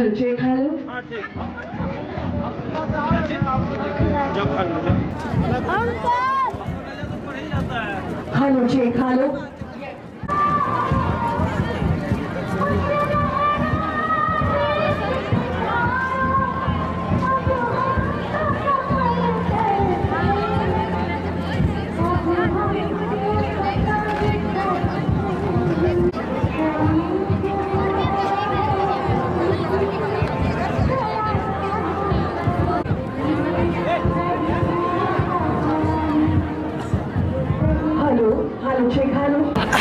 Hello check hello hello check hello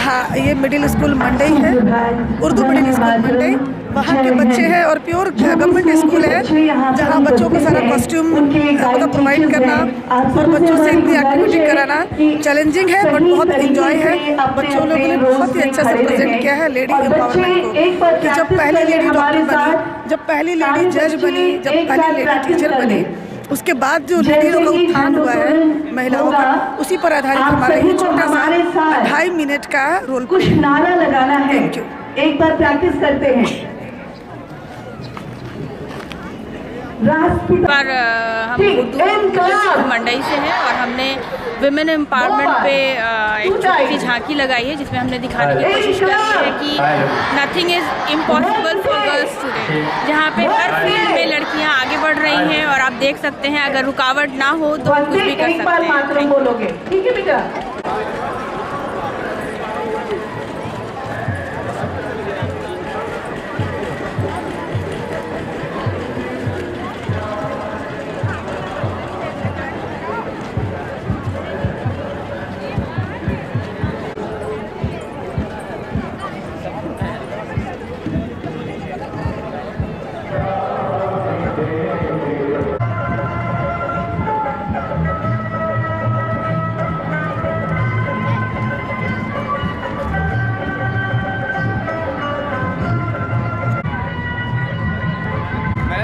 हाँ, ये middle school मंडई है, उर्दू मिडिल स्कूल मंडई। वहाँ के बच्चे हैं और प्योर गवर्नमेंट स्कूल है, जहाँ बच्चों को सारा कॉस्ट्यूम मतलब प्रोवाइड करना और बच्चों से इतनी एक्टिविटी कराना चैलेंजिंग है, बट बहुत इंजॉय है। बच्चों लोगों ने बहुत ही अच्छा से प्रेजेंट किया है लेडी एम्पावरमेंट को, कि जब पहली लेडी डॉक्टर बनी, जब पहली लेडी जज बनी, जब पहली लेडी टीचर बनी, उसके बाद जो लेडियों का उत्थान हुआ है महिलाओं का, उसी पर आधारित हमारा ये छोटा सा 2.5 मिनट का रोल कुछ नारा लगाना है। एक बार प्रैक्टिस करते हैं। पर हम उर्दू मंडई से हैं और हमने विमेन एम्पावरमेंट पे एक छोटी सी झांकी लगाई है, जिसमें हमने दिखाने की कोशिश करी है कि nothing is impossible for girls today, जहाँ पे हर फील्ड में लड़कियाँ आगे बढ़ रही हैं और आप देख सकते हैं अगर रुकावट ना हो तो कुछ भी कर सकते हैं। ठीक है बेटा।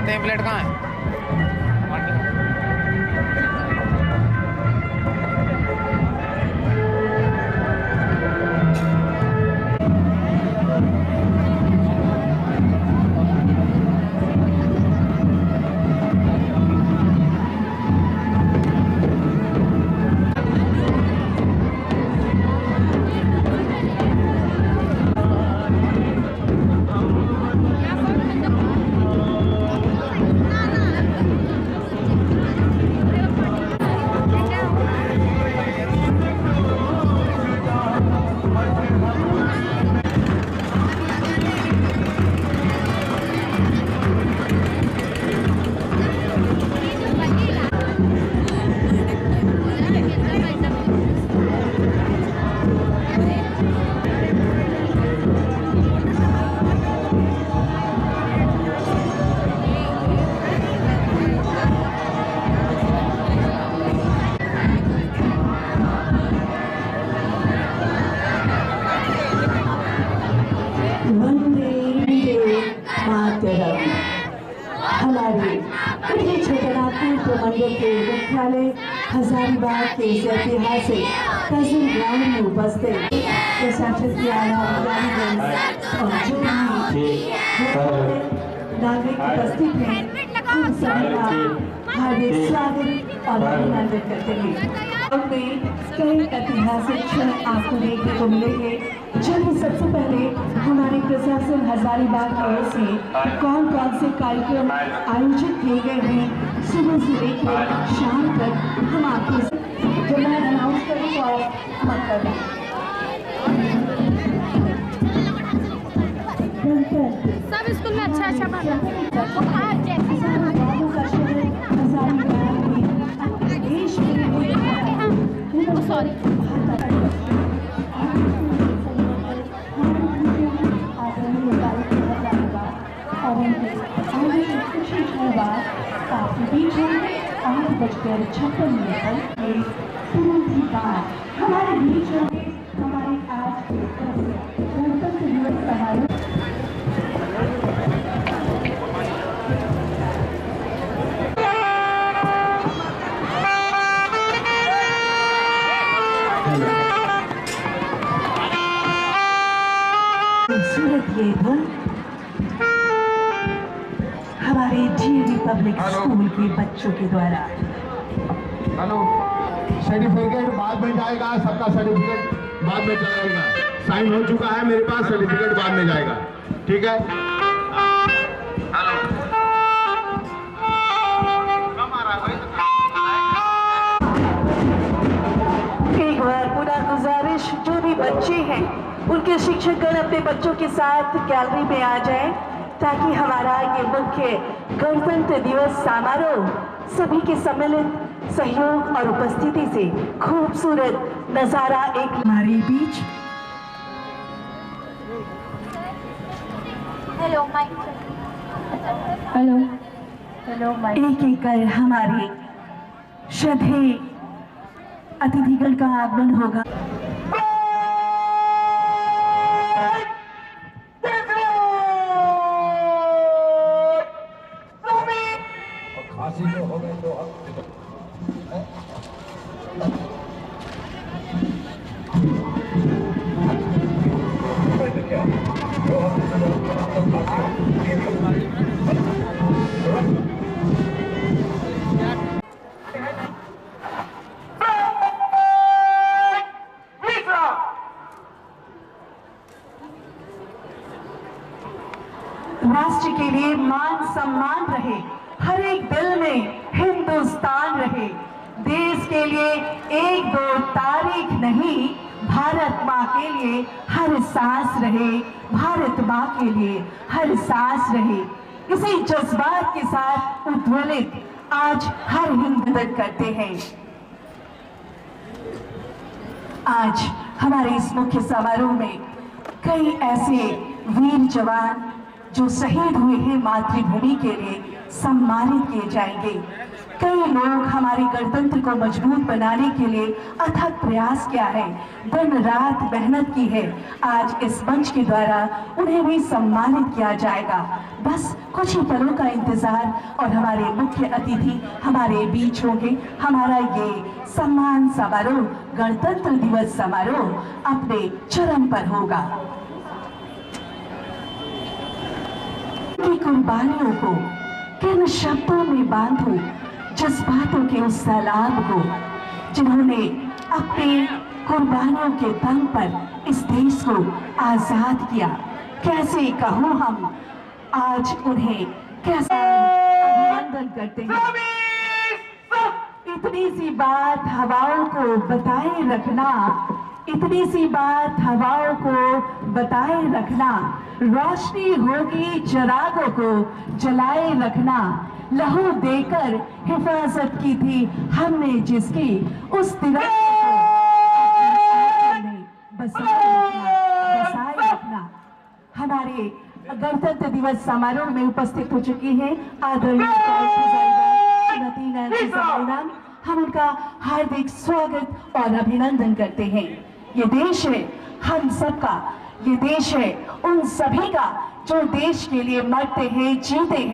नेम प्लेट कहाँ है? हमारे छोटानागपुर प्रमंडल के मुख्यालय हजारीबाग के ऐतिहासिक कजिन ग्राउंड में उपस्थित प्रशासन की आला अधिकारीगण और जो नागरिक उपस्थित हैं, उन सभी का हार्दिक स्वागत और अभिनंदन करते हैं। में कई ऐतिहासिक क्षण आपको देखने को मिलेंगे, जिनमें सबसे पहले हमारे प्रशासन हजारीबाग की ओर से कौन कौन से कार्यक्रम आयोजित किए गए हैं सुबह से लेकर शाम तक हम आपके जो मैं अनाउंस करूँ और मत कर सब स्कूल में अच्छा बना सॉरी बजकर 56 मिनट पर तुरंत ही बाद हमारे बीच में हमारे आज के गणतंत्र दिवस समारोह खूबसूरत ये धुन हमारे डीएवी पब्लिक स्कूल के बच्चों के द्वारा। हेलो, सर्टिफिकेट बाद में जाएगा, सबका सर्टिफिकेट बाद में जाएगा। साइन हो चुका है मेरे पास, सर्टिफिकेट बाद में जाएगा, ठीक है। हेलो, एक बार पुनः गुजारिश, जो भी बच्चे हैं उनके शिक्षकगण अपने बच्चों के साथ गैलरी में आ जाएं, ताकि हमारा ये मुख्य गणतंत्र दिवस समारोह सभी के सम्मिलित सहयोग और उपस्थिति से खूबसूरत नजारा एक हमारे बीच। Hello mic. हेलो एक एक कर हमारे श्रद्धेय अतिथिगण का आगमन होगा। राष्ट्र के लिए मान सम्मान रहे, हर एक दिल में हिंदुस्तान रहे। देश के लिए एक दो तारीख नहीं, भारत माँ के लिए हर सांस रहे, भारत माँ के लिए हर सांस रहे। इसी जज्बात के साथ उद्वेलित आज हर हिंदू करते हैं। आज हमारे इस मुख्य समारोह में कई ऐसे वीर जवान जो शहीद हुए हैं मातृभूमि के लिए सम्मानित किए जाएंगे। कई लोग हमारे गणतंत्र को मजबूत बनाने के लिए अथक प्रयास किया है, दिन रात मेहनत की है। आज इस मंच के द्वारा उन्हें भी सम्मानित किया जाएगा। बस कुछ ही पलों का इंतजार और हमारे मुख्य अतिथि हमारे बीच होंगे। हमारा ये सम्मान समारोह, गणतंत्र दिवस समारोह अपने चरम पर होगा। की कुर्बानियों को किन शब्दों में बांधूं, जज्बातों के उस सैलाब को जिन्होंने अपनी कुर्बानियों के दम पर इस देश को आजाद किया। कैसे कहूँ हम आज उन्हें कैसे अभिनंदन करते हैं। इतनी सी बात हवाओं को बताए रखना, इतनी सी बात हवाओं को बताए रखना, रोशनी होगी चिरागों को जलाए रखना। लहू देकर हिफाजत की थी हमने जिसकी, उस तिरंगे को बसाए रखना। हमारे गणतंत्र दिवस समारोह में उपस्थित हो चुकी हैं आदरणीय हम उनका हार्दिक स्वागत और अभिनंदन करते हैं। ये देश है हम सबका, ये देश है उन सभी का जो देश के लिए मरते हैं, जीते हैं।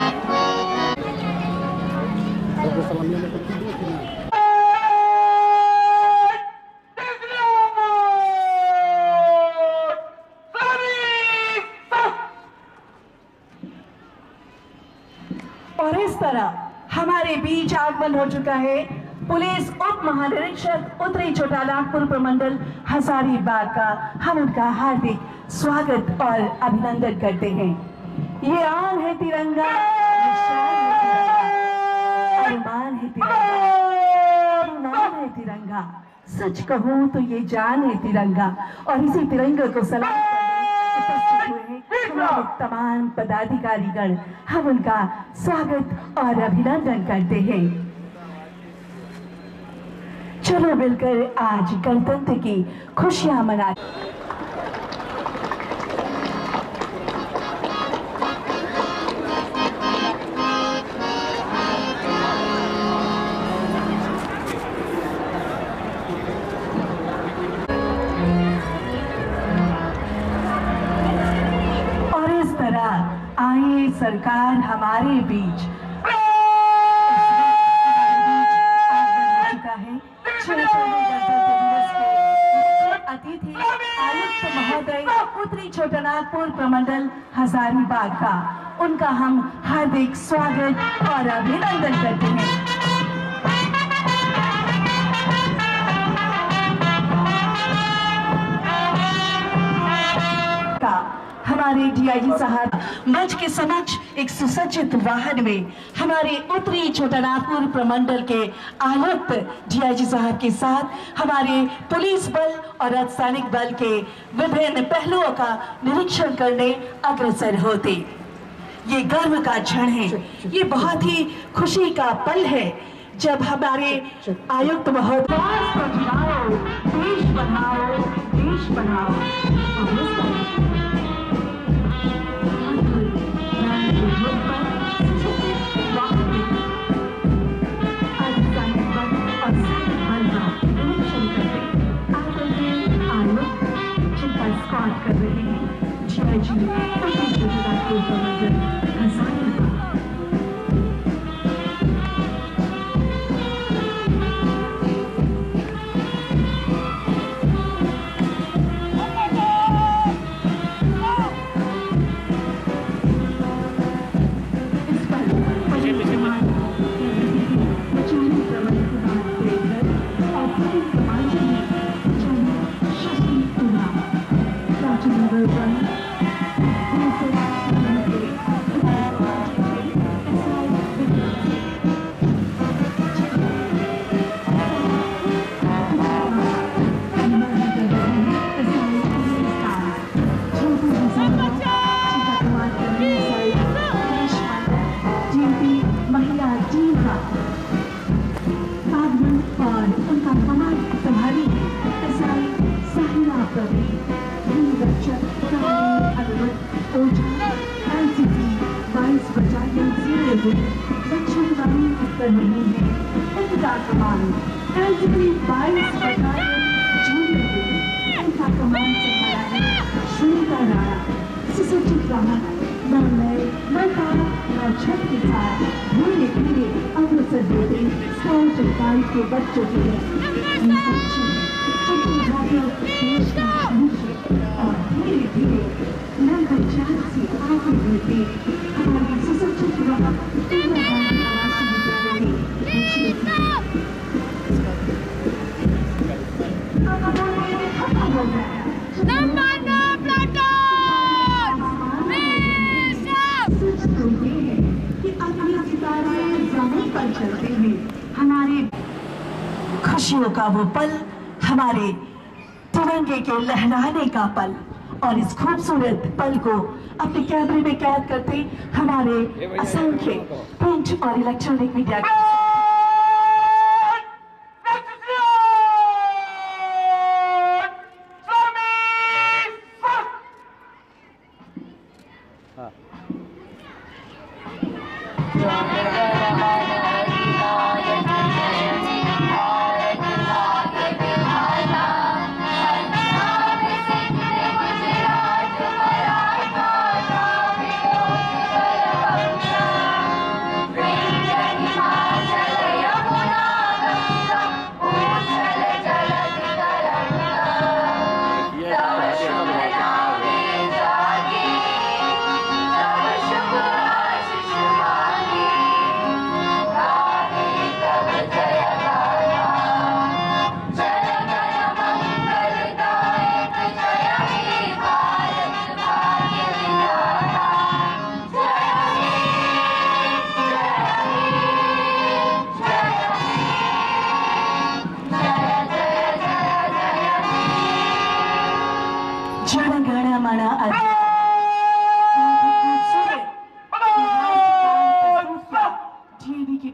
और इस तरह हमारे बीच आगमन हो चुका है पुलिस उप महानिरीक्षक उत्तरी छोटानागपुर प्रमंडल हजारीबाग का। हम उनका हार्दिक स्वागत और अभिनंदन करते हैं। ये आन है तिरंगा, ये शान है तिरंगा, अरमान है तिरंगा, अरमान है तिरंगा। सच कहूँ तो ये जान है तिरंगा। और इसी तिरंगे को सलाम करने उपस्थित हुए हैं हमारे तमाम पदाधिकारीगण। हम उनका स्वागत और अभिनंदन करते हैं। चलो मिलकर आज गणतंत्र की खुशियां मनाते। और इस तरह आए सरकार हमारे बीच अतिथि आयुक्त महोदय उत्तरी छोटानागपुर प्रमंडल हजारीबाग का, उनका हम हार्दिक स्वागत और अभिनंदन करते हैं। हमारे डीआईजी साहब मंच के समक्ष एक सुसज्जित वाहन में हमारे उत्तरी छोटानागपुर प्रमंडल के आयुक्त डीआईजी साहब के साथ हमारे पुलिस बल और अर्धसैनिक बल के विभिन्न पहलुओं का निरीक्षण करने अग्रसर होते। ये गर्व का क्षण है, ये बहुत ही खुशी का पल है जब हमारे आयुक्त महोदय देश बढ़ाओ देश बढ़ाओ कर रहे हैं डीआईजी के बच्चों के और धीरे धीरे नवजात से आगे बढ़ते हमारी सुसज्जित चलते हैं। हमारे खुशियों का वो पल, हमारे तिरंगे के लहराने का पल, और इस खूबसूरत पल को अपने कैमरे में कैद करते हमारे असंख्य प्रिंट और इलेक्ट्रॉनिक मीडिया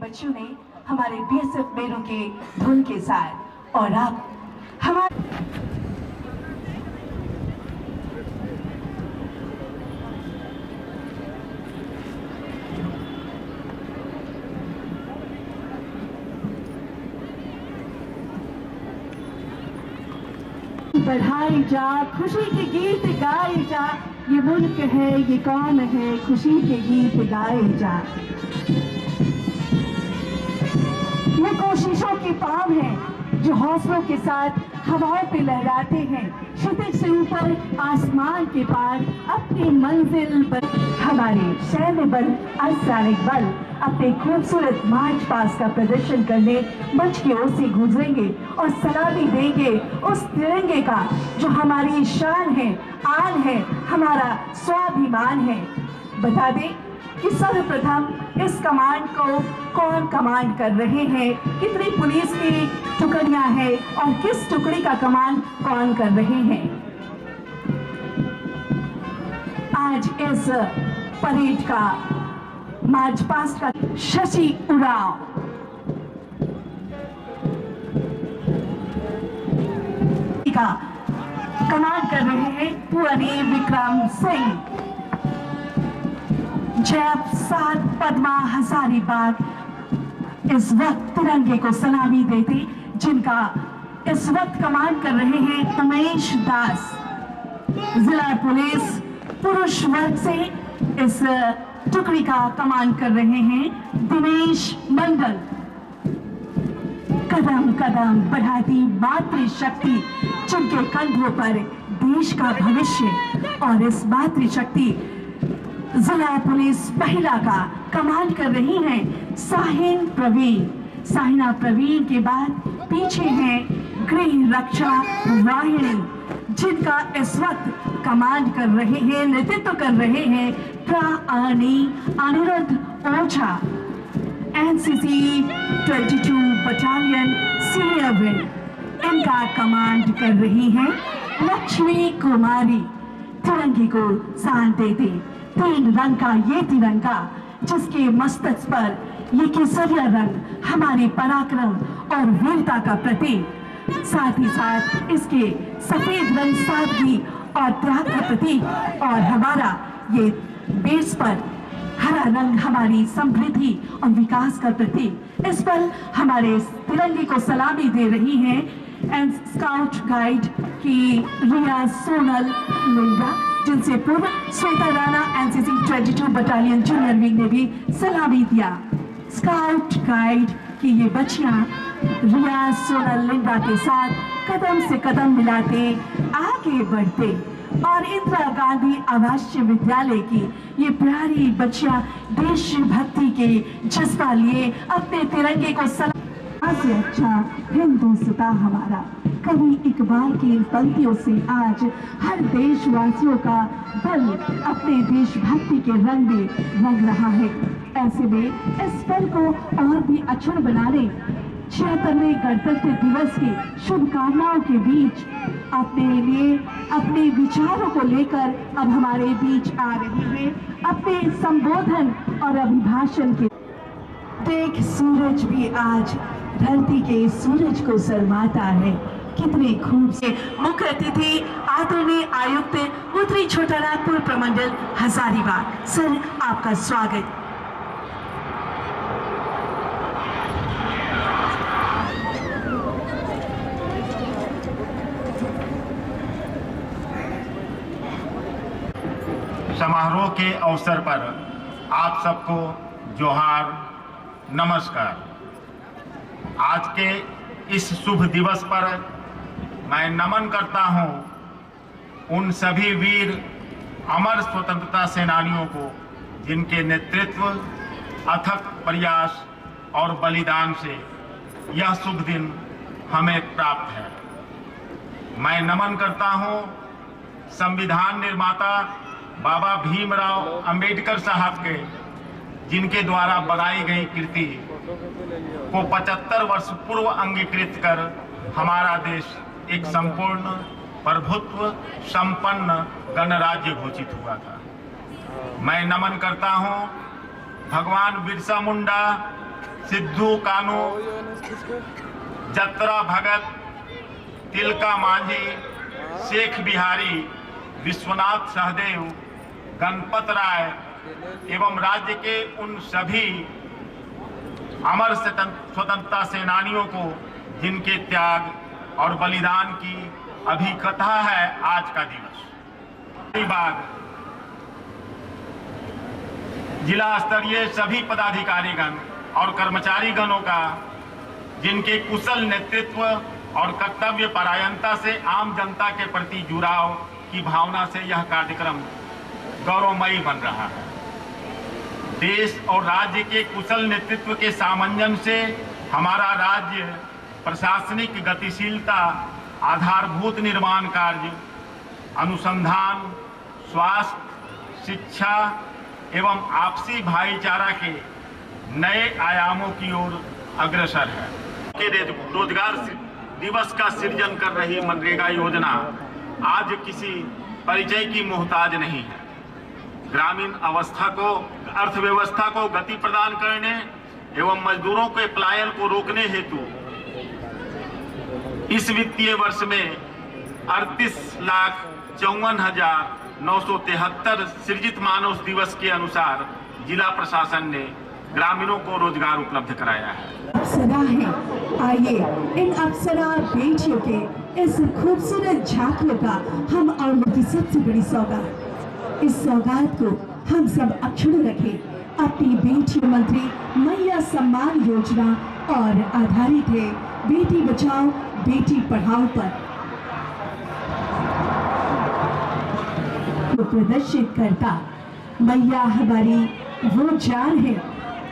बच्चों ने हमारे बीएसएफ मेरों के धुन के साथ, और अब हमारे बढ़ाई जा, खुशी के गीत गाए जा, ये मुल्क है ये कौन है, खुशी के गीत गाए जा। ये कोशिशों के पाँव हैं जो हौसलों के साथ हवाओं पे लहराते हैं, क्षितिज से ऊपर आसमान के पार अपनी मंजिल पर। हमारे सैन्य बल, अर्धसैनिक बल अपने खूबसूरत मार्च पास्ट का प्रदर्शन करने मंच की ओर से गुजरेंगे और सलामी देंगे उस तिरंगे का जो हमारी शान है, आन है, हमारा स्वाभिमान है। बता दें कि सर्वप्रथम इस कमांड को कौन कमांड कर रहे हैं, कितनी पुलिस की टुकड़ियां हैं और किस टुकड़ी का कमांड कौन कर रहे हैं। आज इस परेड का मार्च पास्ट का शशि उरांव का कमांड कर रहे हैं पुअरी विक्रम सिंह। जैप 7 पद्मा हजारीबाग इस वक्त तिरंगे को सलामी देते, जिनका इस वक्त कमांड कर रहे हैं उमेश दास। जिला पुलिस पुरुष वर्ग से इस टुकड़ी का कमांड कर रहे हैं दिनेश मंडल। कदम कदम बढ़ाती मातृशक्ति, जिनके कंधों पर देश का भविष्य, और इस मातृशक्ति जिला पुलिस महिला का कमांड कर रही हैं साहिन प्रवीण। साहिना प्रवीण के बाद पीछे हैं गृह रक्षा वाहिनी, जिनका इस वक्त कमांड कर रहे हैं, नेतृत्व कर रहे हैं अनिरुद्ध ओझा। एनसीसी 22 बटालियन सीनियर विंग, इनका कमांड कर रही हैं लक्ष्मी कुमारी। तिरंगे को शान देते 3 रंग का ये तिरंगा, जिसके मस्तक पर ये केसरिया रंग हमारे पराक्रम और वीरता का प्रतीक, साथ ही साथ इसके सफेद रंग सादगी और त्याग का प्रतीक, और हमारा ये बेस पर हरा रंग हमारी समृद्धि और विकास का प्रतीक। इस पर हमारे तिरंगे को सलामी दे रही हैं एंड स्काउट गाइड की रिया सोनल लिंगा, जिनसे पूर्व Shweta Rana NCC 22 battalion junior wing ने भी सलामी दिया। स्काउट गाइड की ये बच्चियां रिया सोनल लिंगा के साथ कदम से कदम मिलाते आगे बढ़ते, और इंदिरा गांधी आवासीय विद्यालय की ये प्यारी बच्चियां देशभक्ति के जज्बा लिए अपने तिरंगे को से अच्छा हिंदुस्ता हमारा। कवि इकबाल की इन पंक्तियों से आज हर देशवासियों का दिल अपने देशभक्ति के रंग में रंग रहा है। ऐसे में इस पल को और भी अक्षुण्ण बनाने 76वें गणतंत्र दिवस की शुभकामनाओं के बीच अपने लिए अपने विचारों को लेकर अब हमारे बीच आ रही है अपने संबोधन और अभिभाषण के। देख सूरज भी आज धरती के सूरज को शर्माता है, कितने खूबसूरत। मुख्य अतिथि आदरणीय आयुक्त उत्तरी छोटानागपुर प्रमंडल हजारीबाग, सर आपका स्वागत। समारोह के अवसर पर आप सबको जोहार, नमस्कार। आज के इस शुभ दिवस पर मैं नमन करता हूं उन सभी वीर अमर स्वतंत्रता सेनानियों को जिनके नेतृत्व, अथक प्रयास और बलिदान से यह शुभ दिन हमें प्राप्त है। मैं नमन करता हूं संविधान निर्माता बाबा भीमराव अंबेडकर साहब के, जिनके द्वारा बनाई गई कृति को 75 वर्ष पूर्व अंगीकृत कर हमारा देश एक संपूर्ण प्रभुत्व संपन्न गणराज्य घोषित हुआ था। मैं नमन करता हूं भगवान बिरसा मुंडा, सिद्धू कानू, जत्रा भगत, तिलका मांझी, शेख बिहारी, विश्वनाथ सहदेव, गणपत राय एवं राज्य के उन सभी अमर स्वतंत्रता सेनानियों को जिनके त्याग और बलिदान की अभिकथा है आज का दिवस। बाद जिला स्तरीय सभी पदाधिकारीगण और कर्मचारीगणों का, जिनके कुशल नेतृत्व और कर्तव्य परायणता से आम जनता के प्रति जुड़ाव की भावना से यह कार्यक्रम गौरवमयी बन रहा है। देश और राज्य के कुशल नेतृत्व के सामंजस्य से हमारा राज्य प्रशासनिक गतिशीलता, आधारभूत निर्माण कार्य, अनुसंधान, स्वास्थ्य, शिक्षा एवं आपसी भाईचारा के नए आयामों की ओर अग्रसर है। रोजगार दिवस का सृजन कर रही मनरेगा योजना आज किसी परिचय की मोहताज नहीं है। ग्रामीण अर्थव्यवस्था को गति प्रदान करने एवं मजदूरों के पलायन को रोकने हेतु इस वित्तीय वर्ष में 38,54,973 सृजित मानव दिवस के अनुसार जिला प्रशासन ने ग्रामीणों को रोजगार उपलब्ध कराया है। अप्सरा है, आइए इन अप्सरा बेटियों के इस खूबसूरत झांकियों का हम और की सबसे बड़ी सौगात, इस सौगात को हम सब अक्षुण्ण रखें अपनी बेटियों मंत्री मैया सम्मान योजना और आधारित है बेटी बचाओ बेटी पढ़ाओ पर तो प्रदर्शित करता मैया हमारी वो जान है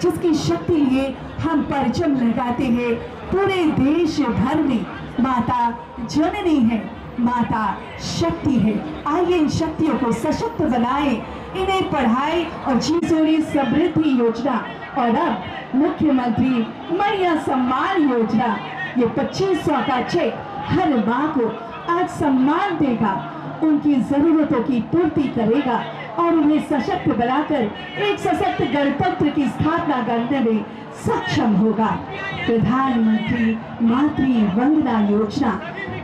जिसकी शक्ति लिए हम परचम लगाते हैं पूरे देश भर में। माता जननी है, माता शक्ति है। आइए इन शक्तियों को सशक्त बनाए, इन्हें पढ़ाए और जीसोरी समृद्धि योजना और अब मुख्यमंत्री मैया सम्मान योजना ये 2500 का चेक हर माँ को आज सम्मान देगा, उनकी जरूरतों की पूर्ति करेगा और उन्हें सशक्त बनाकर एक सशक्त गणतंत्र की स्थापना करने में सक्षम होगा। प्रधानमंत्री मातृ वंदना योजना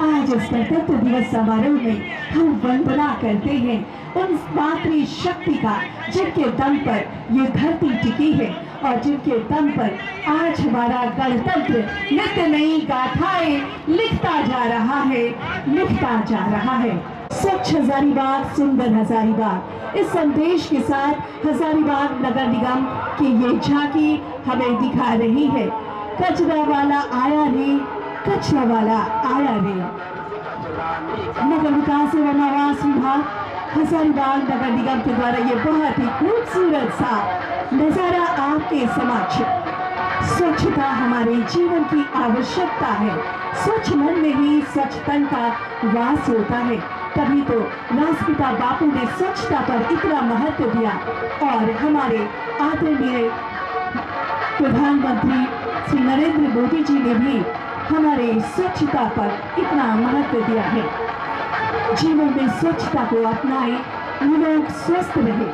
आज इस गणतंत्र दिवस समारोह में हम वंदना करते हैं उन मातृ शक्ति का जिनके दम पर ये धरती टिकी है और जिनके दम पर आज हमारा गणतंत्र नित्य नई गाथाएं लिखता जा रहा है, लिखता जा रहा है। स्वच्छ हजारीबाग, सुंदर हजारीबाग, इस संदेश के साथ हजारीबाग नगर निगम की ये झांकी हमें दिखा रही है। कचरा वाला आया रे, कचरा वाला आया रे। नगर विकास एवं आवास विभाग हजारीबाग नगर निगम के द्वारा ये बहुत ही खूबसूरत सा नजारा आपके समक्ष। स्वच्छता हमारे जीवन की आवश्यकता है। स्वच्छ मन में ही स्वच्छ तन का वास होता है। तभी तो राष्ट्रपिता बापू ने स्वच्छता पर इतना महत्व दिया और हमारे आदरणीय प्रधानमंत्री श्री नरेंद्र मोदी जी ने भी हमारे स्वच्छता पर इतना महत्व दिया है। जीवन में स्वच्छता को अपनाएं, निरोग स्वस्थ रहे।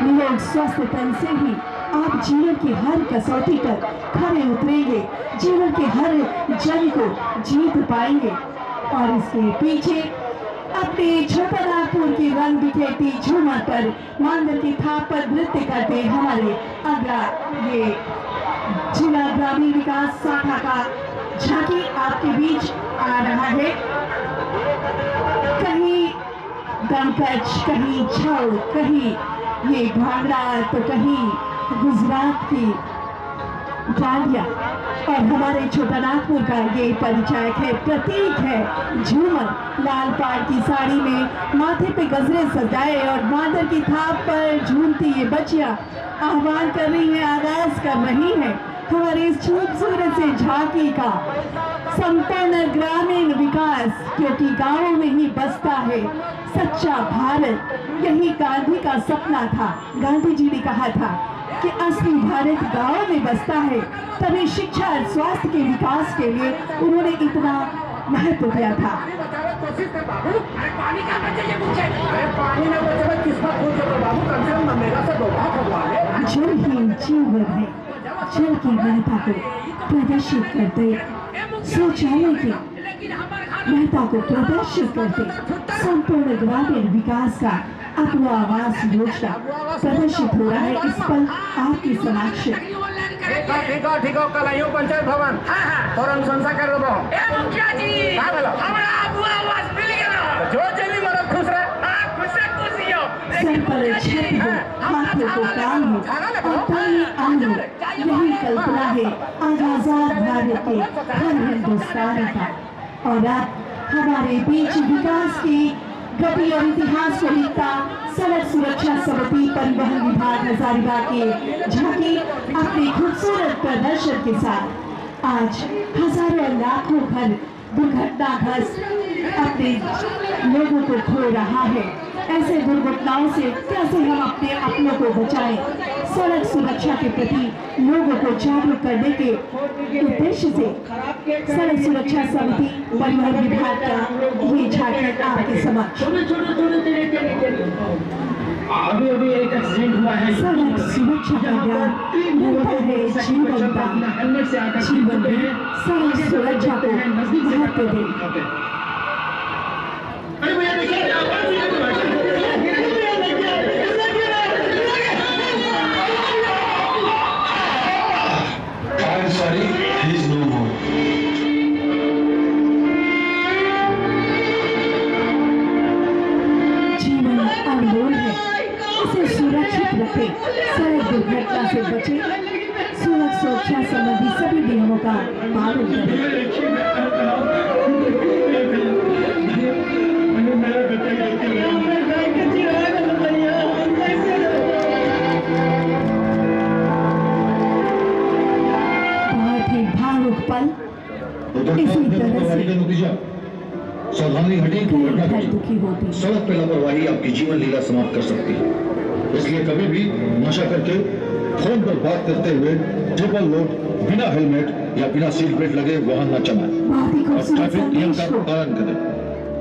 निरोग स्वस्थ तन से ही आप जीवन की हर कसौटी पर खरे उतरेंगे, जीवन के हर जंग को जीत पाएंगे। और इसके पीछे अपने छोटा नागपुर की रंग बिखेरती झूमर पर मांदर की थाप पर नृत्य करते हमारे अग्रा ये जिला ग्रामीण विकास शाखा का झांकी आपके बीच आ रहा है। कहीं दमकच, कहीं छाव, कहीं ये भांगड़ा तो कहीं गुजरात की डालिया और हमारे छोटा नागपुर का ये परिचायक है, प्रतीक है झूमर। लाल पाड़ की साड़ी में माथे पे गजरे सजाए और मादर की थाप पर झूमती ये बच्चियां आह्वान कर रही है, आगाज कर रही है हमारे इस खूबसूरत से झांकी का। संपन्न ग्रामीण विकास, क्योंकि गांवों में ही बसता है सच्चा भारत। यही गांधी का सपना था। गांधी जी ने कहा था कि असली भारत गांव में बसता है। तभी शिक्षा और स्वास्थ्य के विकास के लिए उन्होंने इतना महत्व दिया था। जल ही जीवन है। जल की महत्ता को प्रदर्शित करते, शौचालय की महत्ता को प्रदर्शित करते संपूर्ण ग्रामीण विकास का अपना आवास योजना प्रदर्शित हो रहा है इस पर आपके समक्ष। ठीक हो कल आइयो पंचायत भवन तोरण संसा कर दो मुखियाजी हमरा बुआ आवाज मिल गेलो जो जल्दी मरद खुश रहे खुश हो सर पर छत हो, हाथों को काम हो और ताली आन हो, यही कल्पना है आज आजाद भारत के हर हिंदुस्तानी का। और अब हमारे बीच विकास की गति और इतिहास को लिखता सड़क सुरक्षा समिति परिवहन विभाग हजारीबाग की झांकी अपने खूबसूरत प्रदर्शन के साथ आज हजारों लाखों घर दुर्घटनाग्रस्त अपने लोगों को खो रहा है। ऐसे दुर्घटनाओं से कैसे हम अपने अपनों को बचाएं, सड़क सुरक्षा के प्रति लोगों को जागरूक करने के उद्देश्य से सड़क सुरक्षा समिति परिवहन विभाग का ये झांकी आपके समक्ष। अभी एक एक्सीडेंट हुआ है। सड़क सुरक्षा का ज्ञान मिलता है जीवन का, जीवन में सड़क सुरक्षा को महत्व दें। Sorry, he's no more. जीवन अनमोल है, इसे सुरक्षित रखें, सड़क दुर्घटना से बचें, सड़क सुरक्षा संबंधी सभी नियमों का पालन करें। बहुत ही भावुक पल, इसी तरह से सावधानी हटी तो घटना घर घटी। दुखी होती। सड़क पर लापरवाही आपकी जीवन लीला समाप्त कर सकती है, इसलिए कभी भी नशा करके फोन पर बात करते हुए ट्रिपल लोड बिना हेलमेट या बिना सीट बेल्ट लगे वाहन न चलाएं बहुत ही और खूबसूरत ट्रैफिक नियम संदेश का को पालन करें,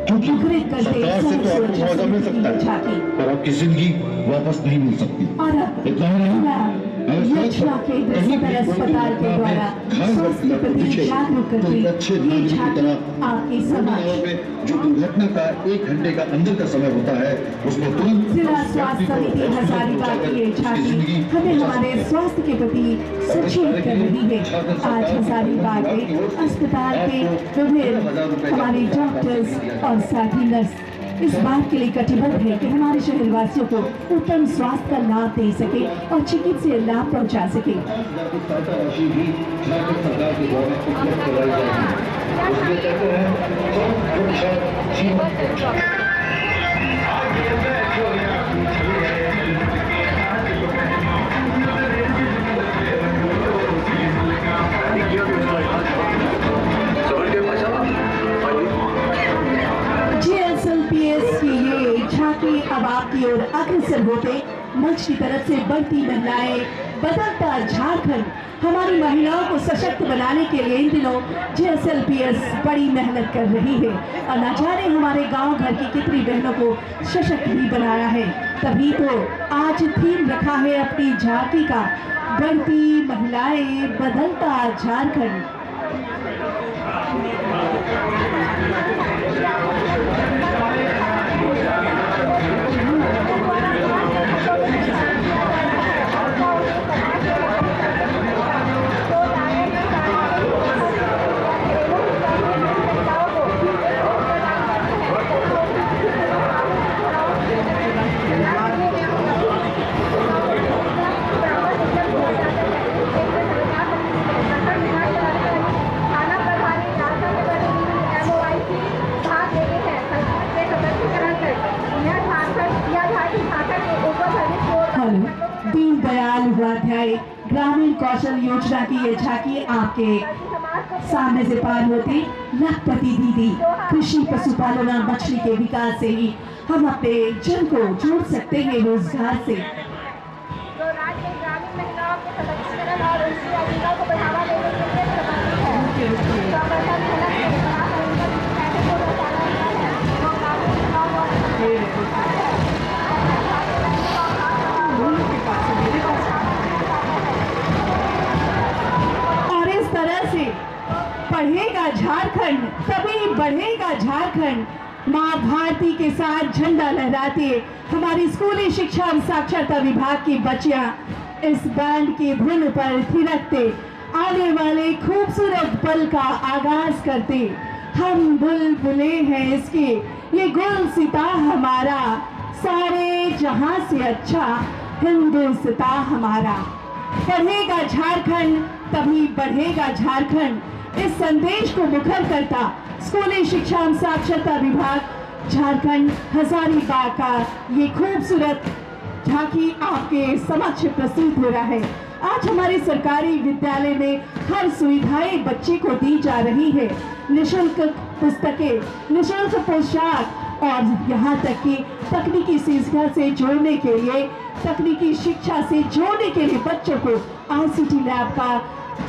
क्योंकि मुखरित करते सरकार से तो आपको मुआवजा मिल सकता झांकी। है पर आपकी जिंदगी वापस नहीं मिल सकती। और अब इतना ही नहीं, यक्षला केंद्र सदर अस्पताल के द्वारा स्वास्थ्य के प्रति जागरूक करते ये झांकी आपकी समक्ष। जो दुर्घटना का 1 घंटे का अंदर का समय होता है उसमें तुरंत जिला स्वास्थ्य समिति हजारीबाग की ये झांकी हमें हमारे स्वास्थ्य के प्रति सचेत कर रही है। आज हजारीबाग में अस्पताल के विभिन्न हमारे डॉक्टर्स और साथी नर्स इस बात के लिए कटिबद्ध है कि हमारे शहरवासियों को उत्तम स्वास्थ्य का लाभ दे सके और चिकित्सीय लाभ पहुंचा सके। GSLPS की ये झांकी अब आपकी ओर अग्रसर होते मंच की तरफ से बढ़ती महिलाएं, बदलता झारखंड हमारी महिलाओं को सशक्त बनाने के लिए इन दिनों GSLPS बड़ी मेहनत कर रही है और न जाने हमारे गांव घर की कितनी बहनों को सशक्त भी बनाया है। तभी तो आज थीम रखा है अपनी झांकी का, बढ़ती महिलाएं बदलता झारखंड। दीनदयाल उपाध्याय ग्रामीण कौशल योजना की ये झांकी आपके सामने से पार होती। लखपति दीदी कृषि पशुपालन और मछली के विकास से ही हम अपने जन को जोड़ सकते हैं रोजगार से। जो राज्य में ग्रामीण महिलाओं के सशक्तिकरण और उनकी आजीविका को बढ़ावा देने के लिए समर्पित है। तो प्रथम झलक के विकास और उनका कैसे को दर्शाया गया है, वो ग्रामीण महिलाओं को और इस तरह से पढ़ेगा झारखंड तभी बढ़ेगा झारखंड। माँ भारती के साथ झंडा लहराते हमारी स्कूली शिक्षा और साक्षरता विभाग की बच्चियां इस बैंड की धुन पर थिरकते आने वाले खूबसूरत पल का आगाज करते। हम बुलबुले हैं इसके, ये गुलसिता हमारा, सारे जहां से अच्छा हिंदुस्ता हमारा। पढ़ेगा झारखंड तभी बढ़ेगा झारखंड, इस संदेश को मुखर करता स्कूली शिक्षा एवं साक्षरता विभाग झारखंड हजारीबाग का ये खूबसूरत झांकी आपके समक्ष प्रस्तुत हो रहा है। आज हमारे सरकारी विद्यालय में हर सुविधाएं बच्चे को दी जा रही है। निःशुल्क पुस्तकें, निःशुल्क पोशाक और यहाँ तक कि तकनीकी शिक्षा से जोड़ने के लिए, तकनीकी शिक्षा से जोड़ने के लिए बच्चों को ICT लैब का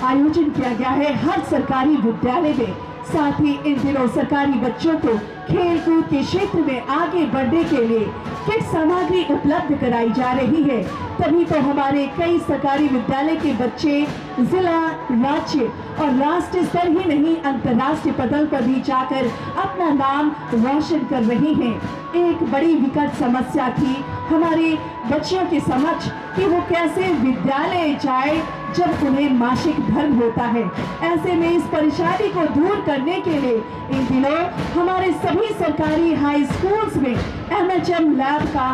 आयोजन किया गया है हर सरकारी विद्यालय में। साथ ही इन दिनों सरकारी बच्चों को खेल कूद के क्षेत्र में आगे बढ़ने के लिए किट सामग्री उपलब्ध कराई जा रही है। तभी तो हमारे कई सरकारी विद्यालय के बच्चे जिला, राज्य और राष्ट्रीय स्तर ही नहीं अंतर्राष्ट्रीय पदल पर भी जाकर अपना नाम रोशन कर रहे हैं। एक बड़ी विकट समस्या थी हमारे बच्चों के समक्ष कि वो कैसे विद्यालय जाए जब उन्हें मासिक धर्म होता है। ऐसे में इस परेशानी को दूर करने के लिए इन दिनों हमारे सभी सरकारी हाई स्कूल्स में MHM लैब का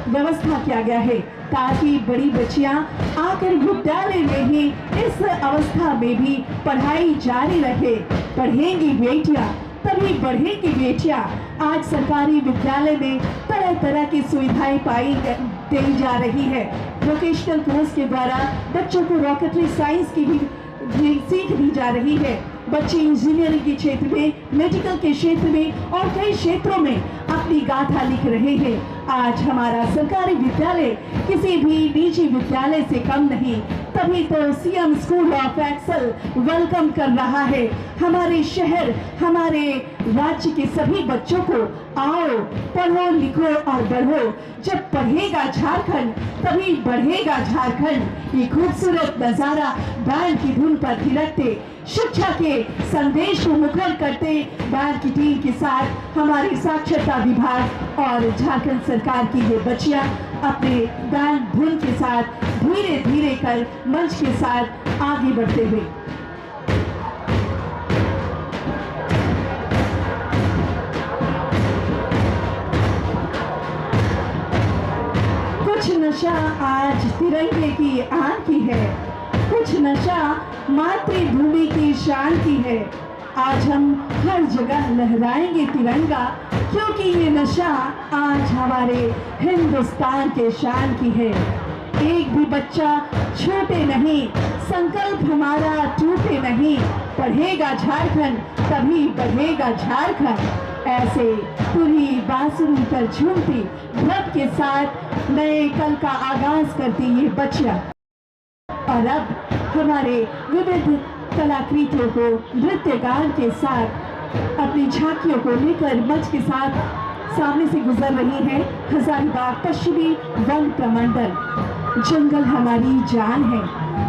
व्यवस्था किया गया है ताकि बड़ी बच्चियां आकर विद्यालय में ही इस अवस्था में भी पढ़ाई जारी रहे। पढ़ेंगी बेटियां तभी बढ़ेंगी बेटियां। आज सरकारी विद्यालय में तरह तरह की सुविधाएं दी जा रही है। वोकेशनल कोर्स के द्वारा बच्चों को रॉकेटरी साइंस की भी सीख दी जा रही है। बच्चे इंजीनियरिंग के क्षेत्र में, मेडिकल के क्षेत्र में और कई क्षेत्रों में अपनी गाथा लिख रहे हैं। आज हमारा सरकारी विद्यालय किसी भी निजी विद्यालय से कम नहीं। तभी तो CM school of excel welcome कर रहा है हमारे शहर, हमारे राज्य के सभी बच्चों को। आओ, पढ़ो, लिखो और बढ़ो। जब पढ़ेगा झारखंड तभी बढ़ेगा झारखंड। ये खूबसूरत नजारा बैंड की धुन पर थिरकते, शिक्षा के संदेश को मुखर करते बैंड की टीम के साथ हमारे साक्षरता विभाग और झारखंड सरकार की ये बच्चियां अपने बैंड धुन के साथ धीरे धीरे कर मंच के साथ आगे बढ़ते हुए। कुछ नशा आज तिरंगे की आन की है, कुछ नशा मातृभूमि की शान की है। आज हम हर जगह लहराएंगे तिरंगा क्योंकि ये नशा आज हमारे हिंदुस्तान के शान की है। एक भी बच्चा छूटे नहीं, संकल्प हमारा टूटे नहीं। पढ़ेगा झारखंड तभी बढ़ेगा झारखंड। ऐसे पूरी बांसुरी पर झूमती ध्वनि के साथ नए कल का आगाज करती ये बच्चियां। और अब हमारे विविध कलाकृतियों को नृत्य गान के साथ अपनी झांकियों को लेकर मंच के साथ सामने से गुजर रही है हजारीबाग पश्चिमी वन प्रमंडल। जंगल हमारी जान है।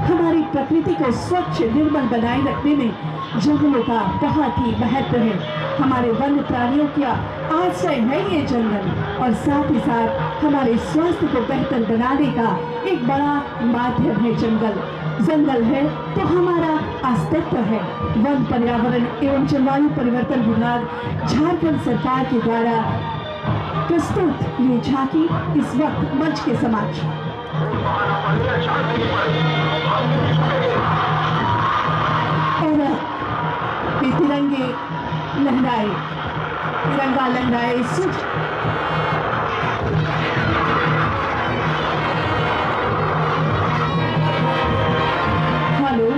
हमारी प्रकृति को स्वच्छ निर्मल बनाए रखने में जंगलों का बहुत ही महत्व है। हमारे वन्य प्राणियों का आश्रय है ये जंगल और साथ ही साथ हमारे स्वास्थ्य को बेहतर बनाने का एक बड़ा माध्यम है जंगल। जंगल है तो हमारा अस्तित्व है। वन, पर्यावरण एवं जलवायु परिवर्तन विभाग झारखंड सरकार के द्वारा प्रस्तुत ये झांकी इस वक्त मंच के समक्ष। और ये तिरंगे लहराए, तिरंगा लहराए सुख। हेलो,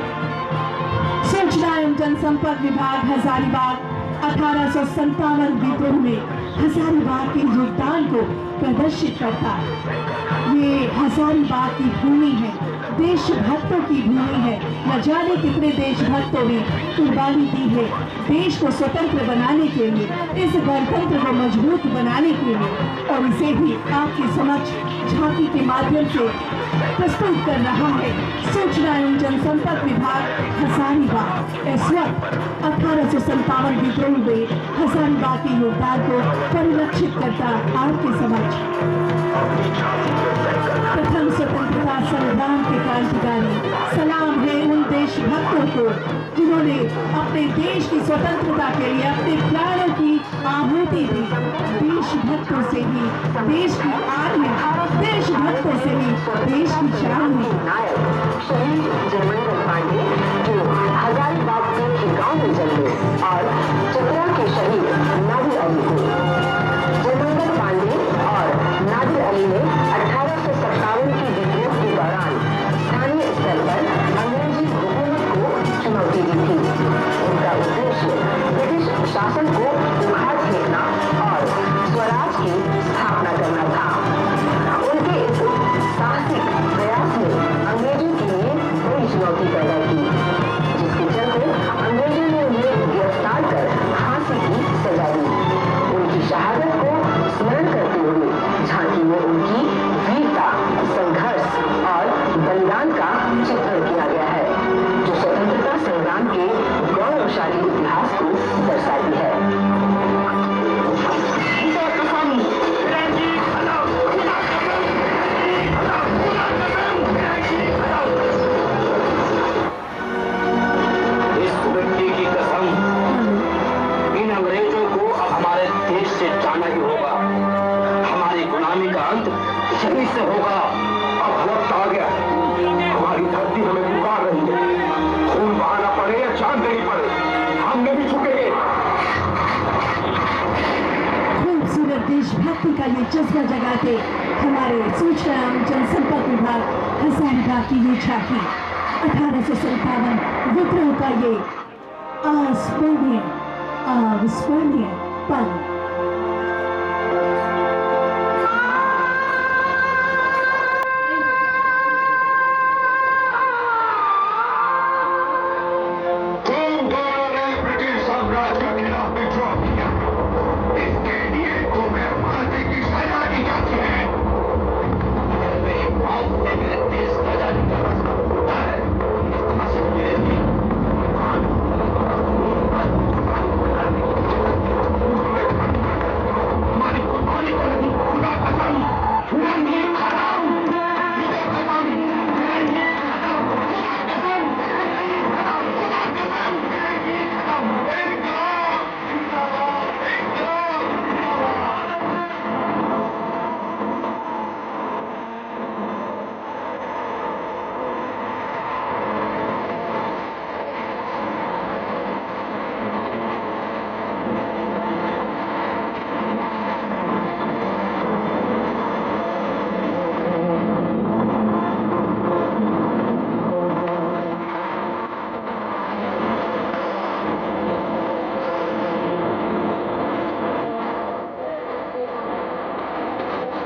सूचना एवं जनसंपर्क विभाग हजारीबाग 1857 विद्रोह में हजारीबाग के योगदान को प्रदर्शित करता। ये हजारीबाग की भूमि है, देशभक्तों की भूमि है। न जाने कितने देशभक्तों ने कुर्बानी दी है देश को स्वतंत्र बनाने के लिए, इस गणतंत्र को मजबूत बनाने के लिए। और इसे ही आपके समक्ष झांकी के माध्यम से प्रस्तुत कर रहा है सूचना एवं जनसंपर्क विभाग हजारीबाग। इस वक्त 1857 विद्रोह में हजारीबाग के योगदान को परिलक्षित करता आपके समक्ष। प्रथम स्वतंत्रता संग्राम के क्रांतिकारी सलाम है उन देशभक्तों को जिन्होंने अपने देश की स्वतंत्रता के लिए अपने प्राणों की आहुति दी। देशभक्तों से ही देश की आन है, देशभक्तों से ही देश की शान है। शहीद जयमंगल पांडे जो हजारीबाग के गांव में जन्मे और चतरा के शहीद नादिर अली को। जयमंगल पांडे और नादिर अली ने 1857 की विद्रोह के दौरान स्थानीय स्तर पर अंग्रेजी हुकूमत को चुनौती दी थी। उनका उद्देश्य ब्रिटिश शासन को उखाड़ फेंकना और स्वराज की स्थापना करना था। उनके इस साहसिक प्रयास ने अंग्रेजों के लिए बड़ी चुनौती पैदा की, जिसके चलते अंग्रेजों ने उन्हें गिरफ्तार कर फांसी की सजा दी। उनकी शहादत को स्मरण करते हुए झांकी में उनकी वीरता, संघर्ष और बलिदान का चित्रण किया गया है, जो स्वतंत्रता संग्राम के गौरवशाली इतिहास को दर्शाती है। इस व्यक्ति की कसम, इन अंग्रेजों को अब हमारे देश से जाना ही होगा। हमारी गुलामी का अंत यहीं से होगा। अब वक्त आ गया, हमारी धरती हमें पुकार रही है। खून बहाना पड़े या जान देनी पड़े, हम नहीं झुकेंगे। खूबसूरत देशभक्ति का ये जज्बा जगाते हमारे सूचना एवं जनसंपर्क विभाग हजारीबाग की ये झांकी 1857 विद्रोह का ये अविस्मरणीय पल। ब्रिटिश साम्राज्य के खिलाफ विद्रोह किया, इसके लिए तुम्हें फांसी की सजा दी जाती है।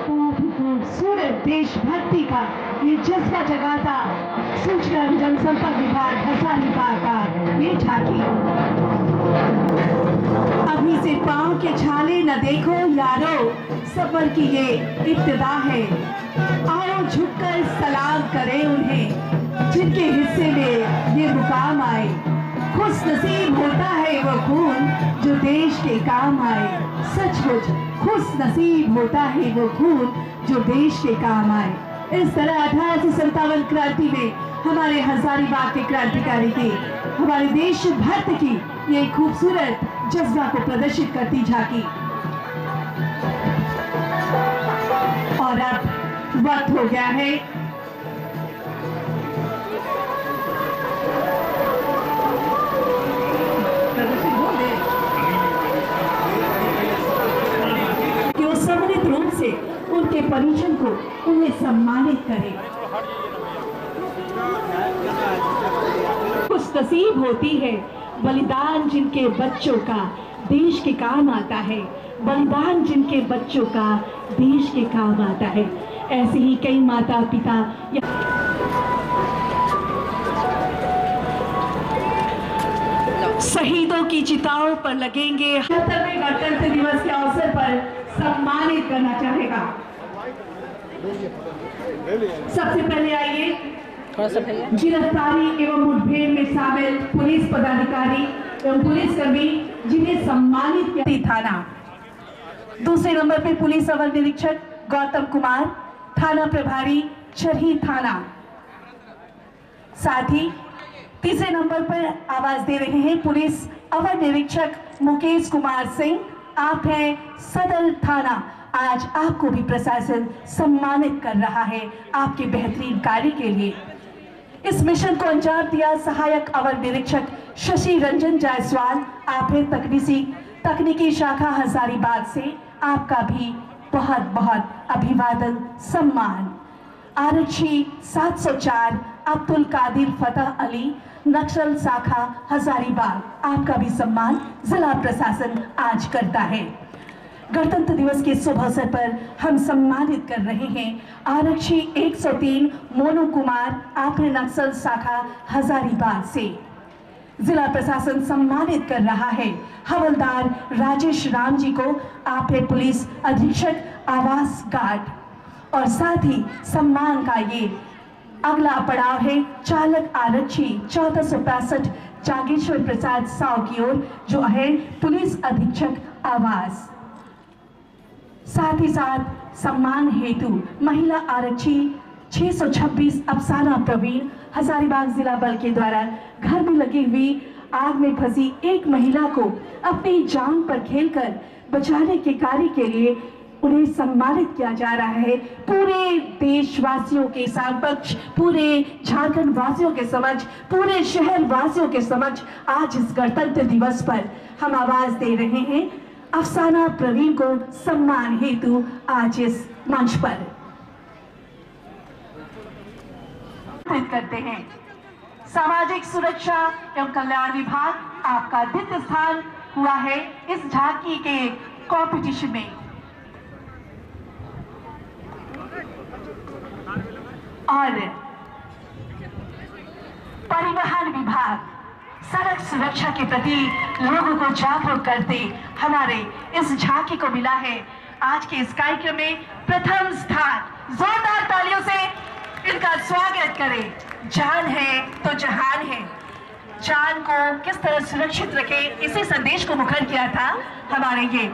खूबसूरत देशभक्ति का ये जज्बा जगाता सूचना एवं जनसंपर्क विभाग हजारीबाग का ये झांकी। अभी से पांव के छाले न देखो यारो, सफर की ये इब्तिदा है। आओ झुककर सलाम करें उन्हें जिनके हिस्से में ये मुकाम आए। खुश नसीब होता है वो खून जो देश के काम आए। सचमुच खुश नसीब होता है वो खून जो देश के काम आए। इस तरह 1857 क्रांति में हमारे हजारीबाग के क्रांतिकारी की, हमारे देशभक्त की ये खूबसूरत जज्बा को प्रदर्शित करती झांकी। और अब वक्त हो गया है कि वो सम्मिलित रूप से उनके परिजन को उन्हें सम्मानित करें। खुश नसीब होती है बलिदान जिनके बच्चों का देश के काम आता है। बलिदान जिनके बच्चों का देश के काम आता है। ऐसे ही कई माता पिता शहीदों की चिताओं पर लगेंगे। 70वें गणतंत्र दिवस के अवसर पर सम्मानित करना चाहेगा। सबसे पहले आइए गिरफ्तारी एवं मुठभेड़ में शामिल पुलिस पदाधिकारी एवं पुलिसकर्मी जिन्हें सम्मानित किया थाना। दूसरे नंबर पर पुलिस अवर निरीक्षक गौतम कुमार, थाना प्रभारी चरही थाना। साथ ही तीसरे नंबर पर आवाज दे रहे हैं पुलिस अवर निरीक्षक मुकेश कुमार सिंह। आप हैं सदर थाना। आज आपको भी प्रशासन सम्मानित कर रहा है आपके बेहतरीन कार्य के लिए। इस मिशन को अंजाम दिया सहायक अवर निरीक्षक शशि रंजन जायसवाल। आप हैं तकनीकी शाखा हजारीबाग से। आपका भी बहुत बहुत अभिवादन सम्मान। आरक्षी 704 अब्दुल कादिर फतह अली, नक्सल शाखा हजारीबाग। आपका भी सम्मान जिला प्रशासन आज करता है। गणतंत्र दिवस के शुभ अवसर पर हम सम्मानित कर रहे हैं आरक्षी 103 मोनू कुमार, आपने नक्सल शाखा हजारीबाग से। जिला प्रशासन सम्मानित कर रहा है हवलदार राजेश राम जी को। आप है पुलिस अधीक्षक आवास गार्ड। और साथ ही सम्मान का ये अगला पड़ाव है चालक आरक्षी 1465 जागेश्वर प्रसाद साव की ओर, जो है पुलिस अधीक्षक आवास। साथ ही साथ सम्मान हेतु महिला आरक्षी 626 अफसाना प्रवीण, हजारीबाग जिला बल के द्वारा घर में लगी हुई आग में फंसी एक महिला को अपनी जान पर खेलकर बचाने के कार्य के लिए उन्हें सम्मानित किया जा रहा है। पूरे देशवासियों के समक्ष, पूरे झारखंड वासियों के समक्ष, पूरे शहर वासियों के समक्ष आज इस गणतंत्र दिवस पर हम आवाज दे रहे हैं अफसाना प्रवीण को सम्मान हेतु आज इस मंच पर करते हैं। सामाजिक सुरक्षा एवं कल्याण विभाग, आपका द्वितीय स्थान हुआ है इस झांकी के कंपटीशन में। और परिवहन विभाग सड़क सुरक्षा के प्रति लोगों को जागरूक करते हमारे इस झांकी को मिला है आज के इस कार्यक्रम में प्रथम स्थान। जोरदार तालियों से इनका स्वागत करें। जान है तो जहान है। जान को किस तरह सुरक्षित रखे, इसी संदेश को मुखर किया था हमारे ये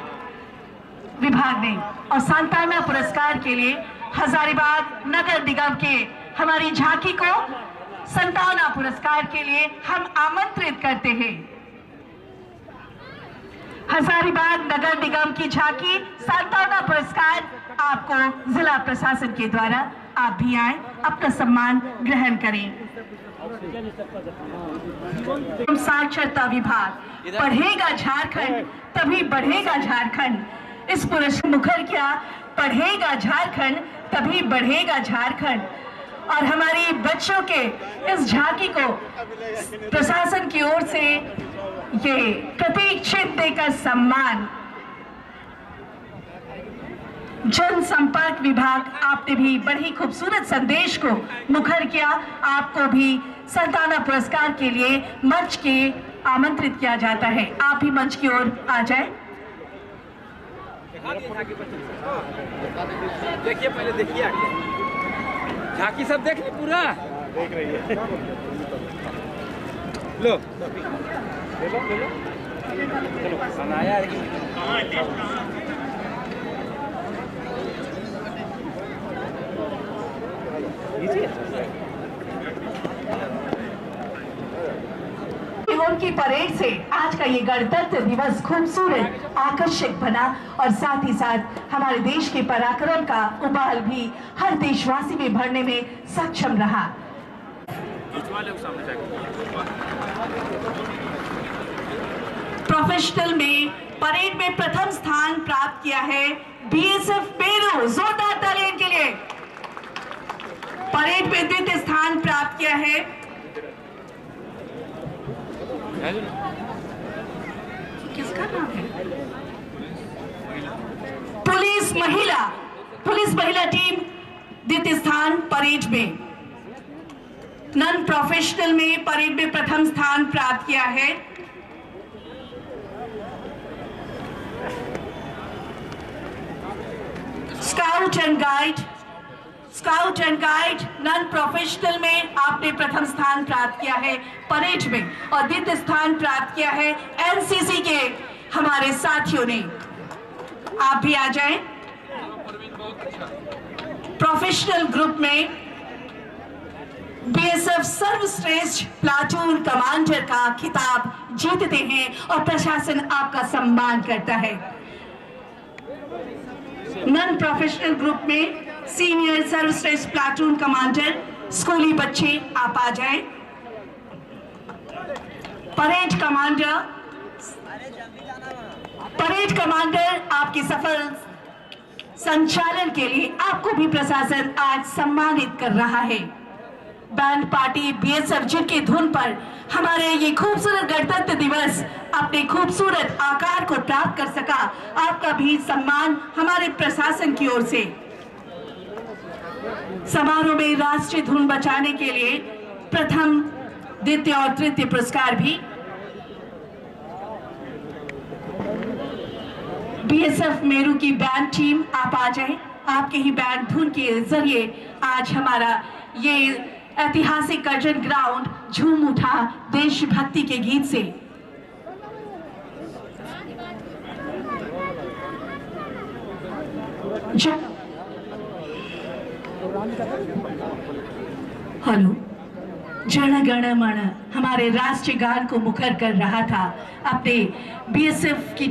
विभाग ने। और सांत्वना पुरस्कार के लिए हजारीबाग नगर निगम के हमारी झांकी को सांत्वना पुरस्कार के लिए हम आमंत्रित करते हैं। हजारीबाग नगर निगम की झांकी सांत्वना पुरस्कार आपको जिला प्रशासन के द्वारा, आप भी आए, अपना सम्मान ग्रहण करें। साक्षरता विभाग, पढ़ेगा झारखंड तभी बढ़ेगा झारखंड। इस पुरस्कार मुखर किया, पढ़ेगा झारखंड तभी बढ़ेगा झारखंड। और हमारी बच्चों के इस झांकी को प्रशासन की ओर से ये प्रतीक्षित देकर सम्मान। जनसंपर्क विभाग, आपने भी बड़ी खूबसूरत संदेश को मुखर किया। आपको भी सांत्वना पुरस्कार के लिए मंच के आमंत्रित किया जाता है। आप भी मंच की ओर आ जाएं। देखिए, पहले देखिए आगे झांकी सब देख ली, पूरा देख रही है। लो बनाया की परेड से आज का ये गणतंत्र दिवस खूबसूरत आकर्षक बना और साथ ही साथ हमारे देश के पराक्रम का उबाल भी हर देशवासी में भरने में सक्षम रहा। प्रोफेशनल में परेड में प्रथम स्थान प्राप्त किया है बीएसएफ पेरू। जोरदार तालियां के लिए। परेड में द्वितीय स्थान प्राप्त किया है किसका नाम है? पुलिस महिला टीम द्वितीय स्थान परेड में। नॉन प्रोफेशनल में परेड में प्रथम स्थान प्राप्त किया है scout and guide non professional में आपने प्रथम स्थान प्राप्त किया है परेड में। और द्वितीय स्थान प्राप्त किया है एनसीसी के हमारे साथियों ने। आप भी आ जाएं। प्रोफेशनल ग्रुप में बीएसएफ सर्वश्रेष्ठ प्लाटून कमांडर का खिताब जीतते हैं और प्रशासन आपका सम्मान करता है। नॉन प्रोफेशनल ग्रुप में सीनियर सर्वश्रेष्ठ प्लाटून कमांडर स्कूली बच्चे आप आ जाएं। परेड कमांडर आपके सफल संचालन के लिए आपको भी प्रशासन आज सम्मानित कर रहा है। बैंड पार्टी बीएसएफ जिनके धुन पर हमारे ये खूबसूरत गणतंत्र दिवस अपने खूबसूरत आकार को प्राप्त कर सका, आपका भी सम्मान हमारे प्रशासन की ओर से। समारोह में राष्ट्रीय धुन बचाने के लिए प्रथम, द्वितीय और तृतीय पुरस्कार भी बीएसएफ मेरू की बैंड टीम आप आ जाएं। आपके ही बैंड धुन के जरिए आज हमारा ये ऐतिहासिक कर्जन ग्राउंड झूम उठा देशभक्ति के गीत से। हेलो, जन गण मन हमारे राष्ट्रीय गान को मुखर कर रहा था। अपने बीएसएफ की